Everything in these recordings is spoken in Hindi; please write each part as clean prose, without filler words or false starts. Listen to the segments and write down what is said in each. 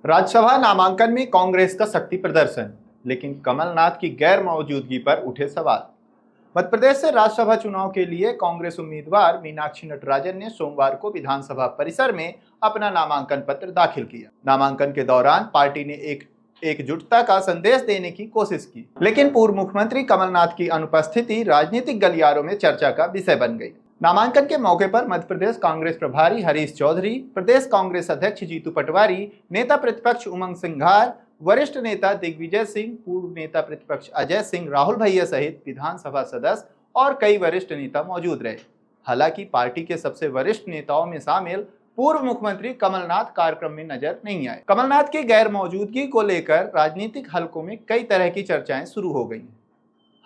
राज्यसभा नामांकन में कांग्रेस का शक्ति प्रदर्शन, लेकिन कमलनाथ की गैर मौजूदगी पर उठे सवाल। मध्य प्रदेश से राज्यसभा चुनाव के लिए कांग्रेस उम्मीदवार मीनाक्षी नटराजन ने सोमवार को विधानसभा परिसर में अपना नामांकन पत्र दाखिल किया। नामांकन के दौरान पार्टी ने एकजुटता का संदेश देने की कोशिश की, लेकिन पूर्व मुख्यमंत्री कमलनाथ की अनुपस्थिति राजनीतिक गलियारों में चर्चा का विषय बन गई। नामांकन के मौके पर मध्य प्रदेश कांग्रेस प्रभारी हरीश चौधरी, प्रदेश कांग्रेस अध्यक्ष जीतू पटवारी, नेता प्रतिपक्ष उमंग सिंघार, वरिष्ठ नेता दिग्विजय सिंह, पूर्व नेता प्रतिपक्ष अजय सिंह, राहुल भैया सहित विधानसभा सदस्य और कई वरिष्ठ नेता मौजूद रहे। हालांकि पार्टी के सबसे वरिष्ठ नेताओं में शामिल पूर्व मुख्यमंत्री कमलनाथ कार्यक्रम में नजर नहीं आए। कमलनाथ की गैर मौजूदगी को लेकर राजनीतिक हलकों में कई तरह की चर्चाएं शुरू हो गई।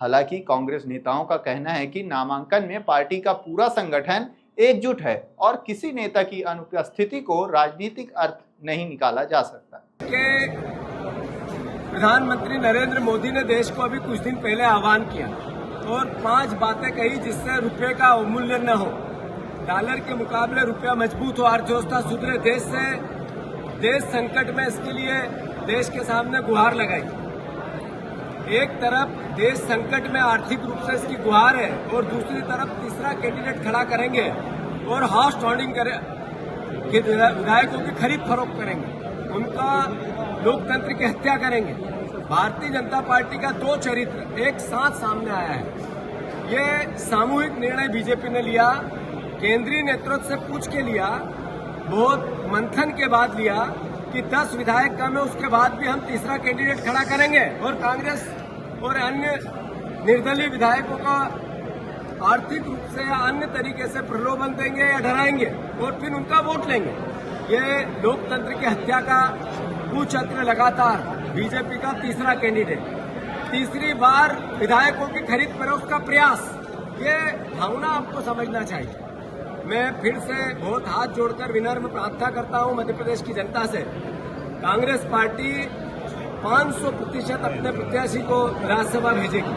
हालांकि कांग्रेस नेताओं का कहना है कि नामांकन में पार्टी का पूरा संगठन एकजुट है और किसी नेता की अनुपस्थिति को राजनीतिक अर्थ नहीं निकाला जा सकता। प्रधानमंत्री नरेंद्र मोदी ने देश को अभी कुछ दिन पहले आह्वान किया और 5 बातें कही जिससे रुपये का अवमूल्यन न हो, डॉलर के मुकाबले रुपया मजबूत हो, अर्थव्यवस्था सुधरे, देश संकट में, इसके लिए देश के सामने गुहार लगाई। एक तरफ देश संकट में आर्थिक रूप से इसकी गुहार है और दूसरी तरफ तीसरा कैंडिडेट खड़ा करेंगे और हाउस स्टॉन्डिंग विधायकों की खरीद फरोख्त करेंगे, उनका लोकतंत्र की हत्या करेंगे। भारतीय जनता पार्टी का 2 चरित्र एक साथ सामने आया है। ये सामूहिक निर्णय बीजेपी ने लिया, केंद्रीय नेतृत्व से पूछ के लिया, बहुत मंथन के बाद लिया कि 10 विधायक कम है, उसके बाद भी हम तीसरा कैंडिडेट खड़ा करेंगे और कांग्रेस और अन्य निर्दलीय विधायकों का आर्थिक रूप से या अन्य तरीके से प्रलोभन देंगे या डराएंगे और फिर उनका वोट लेंगे। ये लोकतंत्र की हत्या का कुचक्र लगातार बीजेपी का तीसरा कैंडिडेट, तीसरी बार विधायकों की खरीद फरोख्त का प्रयास, ये भावना आपको समझना चाहिए। मैं फिर से बहुत हाथ जोड़कर विनम्र प्रार्थना करता हूं मध्य प्रदेश की जनता से, कांग्रेस पार्टी 500% अपने प्रत्याशी को राज्यसभा भेजेगी।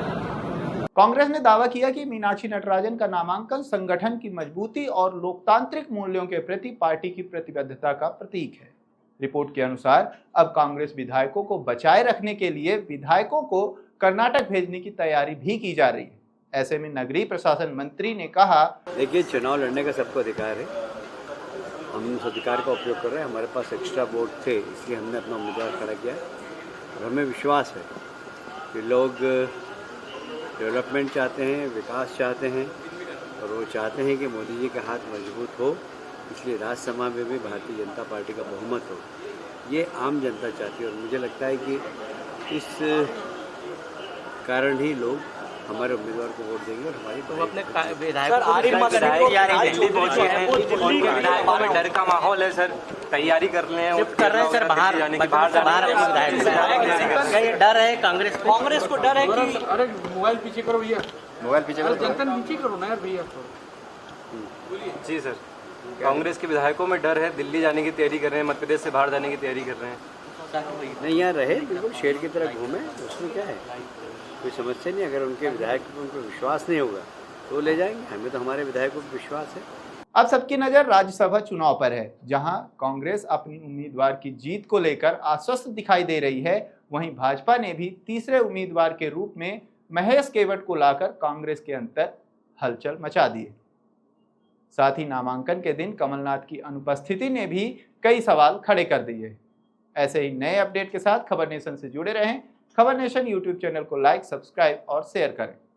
कांग्रेस ने दावा किया कि मीनाक्षी नटराजन का नामांकन संगठन की मजबूती और लोकतांत्रिक मूल्यों के प्रति पार्टी की प्रतिबद्धता का प्रतीक है। रिपोर्ट के अनुसार अब कांग्रेस विधायकों को बचाए रखने के लिए विधायकों को कर्नाटक भेजने की तैयारी भी की जा रही है। ऐसे में नगरीय प्रशासन मंत्री ने कहा, देखिए, चुनाव लड़ने का सबको अधिकार है, हम उस अधिकार का उपयोग कर रहे हैं। हमारे पास एक्स्ट्रा वोट थे, इसलिए हमने अपना उम्मीदवार खड़ा किया और हमें विश्वास है कि लोग डेवलपमेंट चाहते हैं, विकास चाहते हैं और वो चाहते हैं कि मोदी जी का हाथ मजबूत हो, इसलिए राज्यसभा में भी भारतीय जनता पार्टी का बहुमत हो। ये आम जनता चाहती है और मुझे लगता है कि इस कारण ही लोग हमारे उम्मीदवार को वोट देंगे और हमारी तो अपने डर का माहौल है सर, तैयारी कर रहे हैं, कर रहे हैं सर, बाहर डर है कांग्रेस को डर है कि अरे मोबाइल पीछे करो भैया, मोबाइल पीछे करो, जनता नीचे करो ना यार भैया। जी सर, कांग्रेस के विधायकों में डर है, दिल्ली जाने की तैयारी कर रहे हैं, मध्य प्रदेश से बाहर जाने की तैयारी कर रहे हैं। नहीं, यहाँ रहे, बिल्कुल शेर की तरह घूमे, उसमें क्या है, कोई समस्या नहीं। अगर उनके विधायक पर उनको विश्वास नहीं होगा तो ले जाएंगे, हमें तो हमारे विधायकों पर विश्वास है। अब सबकी नजर राज्यसभा चुनाव पर है, जहां कांग्रेस अपनी उम्मीदवार की जीत को लेकर आश्वस्त दिखाई दे रही है। वहीं भाजपा ने भी तीसरे उम्मीदवार के रूप में महेश केवट को लाकर कांग्रेस के अंदर हलचल मचा दी है। साथ ही नामांकन के दिन कमलनाथ की अनुपस्थिति ने भी कई सवाल खड़े कर दिए। ऐसे ही नए अपडेट के साथ खबर नेशन से जुड़े रहें। खबर नेशन यूट्यूब चैनल को लाइक, सब्सक्राइब और शेयर करें।